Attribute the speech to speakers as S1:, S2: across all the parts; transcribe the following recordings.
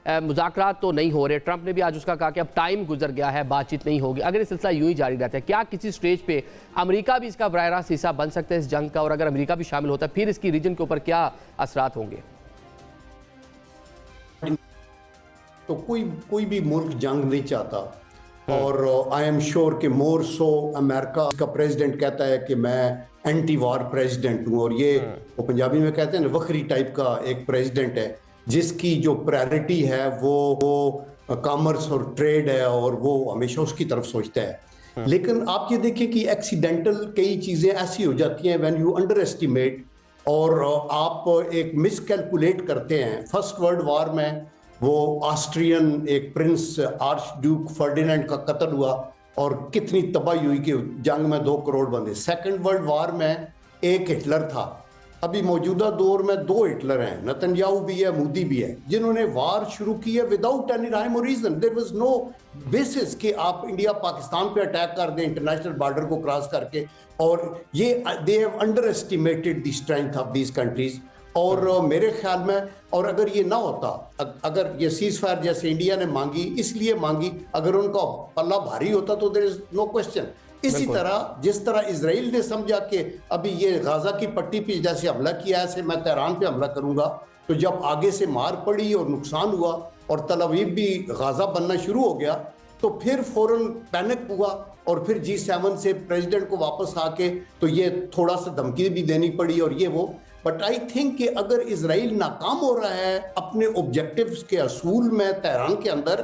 S1: मुज़ाकरात तो नहीं हो रहे। ट्रंप ने भी आज उसका कहा कि अब टाइम गुजर गया है, बातचीत नहीं होगी। अगर ये सिलसिला यूं ही जारी रहता है, क्या किसी स्टेज पे अमेरिका भी इसका बराह रास्त हिस्सा बन सकता है इस जंग का? और अगर अमेरिका भी शामिल होता है फिर इसकी रीजन के ऊपर क्या असरात होंगे?
S2: तो कोई भी मुल्क जंग नहीं चाहता, और आई एम श्योर कि मोर सो अमेरिका का प्रेसिडेंट कहता है कि मैं एंटी वार प्रेसिडेंट हूँ, और ये वो पंजाबी में कहते हैं ना, वखरी टाइप का एक प्रेसिडेंट है जिसकी जो प्रायोरिटी है वो कॉमर्स और ट्रेड है, और वो हमेशा उसकी तरफ सोचता है। लेकिन आप ये देखें कि एक्सीडेंटल कई चीज़ें ऐसी हो जाती हैं व्हेन यू अंडर एस्टिमेट, और आप एक मिसकैलकुलेट करते हैं। फर्स्ट वर्ल्ड वार में वो ऑस्ट्रियन एक प्रिंस आर्च ड्यूक फर्डिनेंड का कत्ल हुआ और कितनी तबाही हुई कि जंग में 2 करोड़ बंदे। सेकंड वर्ल्ड वार में एक हिटलर था। अभी मौजूदा दौर में 2 हिटलर हैं, नेतन्याहू भी है, मोदी भी है, जिन्होंने वार शुरू की है विदाउट एनी राइम और reason. There was no basis कि आप इंडिया पाकिस्तान पे अटैक कर दें इंटरनेशनल बॉर्डर को क्रॉस करके, और ये they have under estimated the strength of these countries. और मेरे ख्याल में, और अगर ये ना होता, अगर ये सीज फायर जैसे इंडिया ने मांगी, इसलिए मांगी, अगर उनका पल्ला भारी होता तो देयर इज नो क्वेश्चन। इसी तरह जिस तरह इजराइल ने समझा कि अभी ये गाजा की पट्टी पे जैसे हमला किया है, ऐसे मैं तेहरान पे हमला करूंगा, तो जब आगे से मार पड़ी और नुकसान हुआ और तल अवीव भी गाजा बनना शुरू हो गया, तो फिर फौरन पैनिक हुआ, और फिर G7 से प्रेसिडेंट को वापस आके तो ये थोड़ा सा धमकी भी देनी पड़ी और ये वो। बट आई थिंक कि अगर इजराइल नाकाम हो रहा है अपने ऑब्जेक्टिव्स के असूल में तेहरान के अंदर,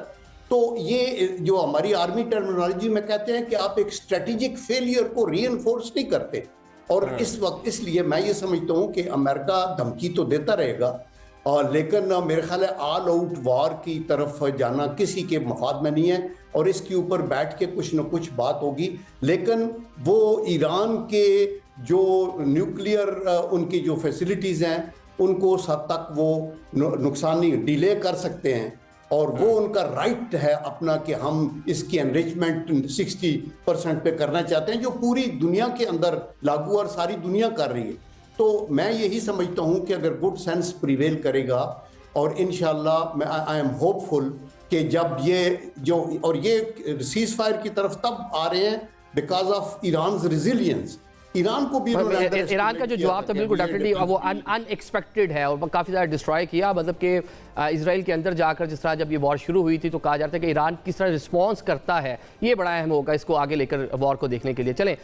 S2: तो ये जो हमारी आर्मी टर्मिनोलॉजी में कहते हैं कि आप एक स्ट्रेटेजिक फेलियर को रीइंफोर्स नहीं करते। और इस वक्त इसलिए मैं ये समझता हूँ कि अमेरिका धमकी तो देता रहेगा, और लेकिन मेरे ख्याल है ऑल आउट वार की तरफ जाना किसी के मफाद में नहीं है, और इसके ऊपर बैठ के कुछ न कुछ बात होगी। लेकिन वो ईरान के जो न्यूक्लियर उनकी जो फैसिलिटीज़ हैं उनको उस हद तक वो नुकसान नहीं डिले कर सकते हैं, और वो उनका राइट है अपना कि हम इसकी एनरिचमेंट 60% पे करना चाहते हैं, जो पूरी दुनिया के अंदर लागू और सारी दुनिया कर रही है। तो मैं यही समझता हूँ कि अगर गुड सेंस प्रिवेल करेगा, और इंशाल्लाह मैं आई एम होपफुल कि जब ये जो और ये सीज फायर की तरफ तब आ रहे हैं because of Iran resilience. Iran को भी
S1: ईरान का जो जवाब था बिल्कुल डेफिनेटली वो अनएक्सपेक्टेड है, और काफ़ी ज़्यादा डिस्ट्रॉय किया। मतलब कि इसराइल के अंदर जाकर जिस तरह जब ये वॉर शुरू हुई थी तो कहा जाता है कि ईरान किस तरह रिस्पॉन्स करता है, ये बड़ा अहम होगा इसको आगे लेकर वॉर को देखने के लिए। चलें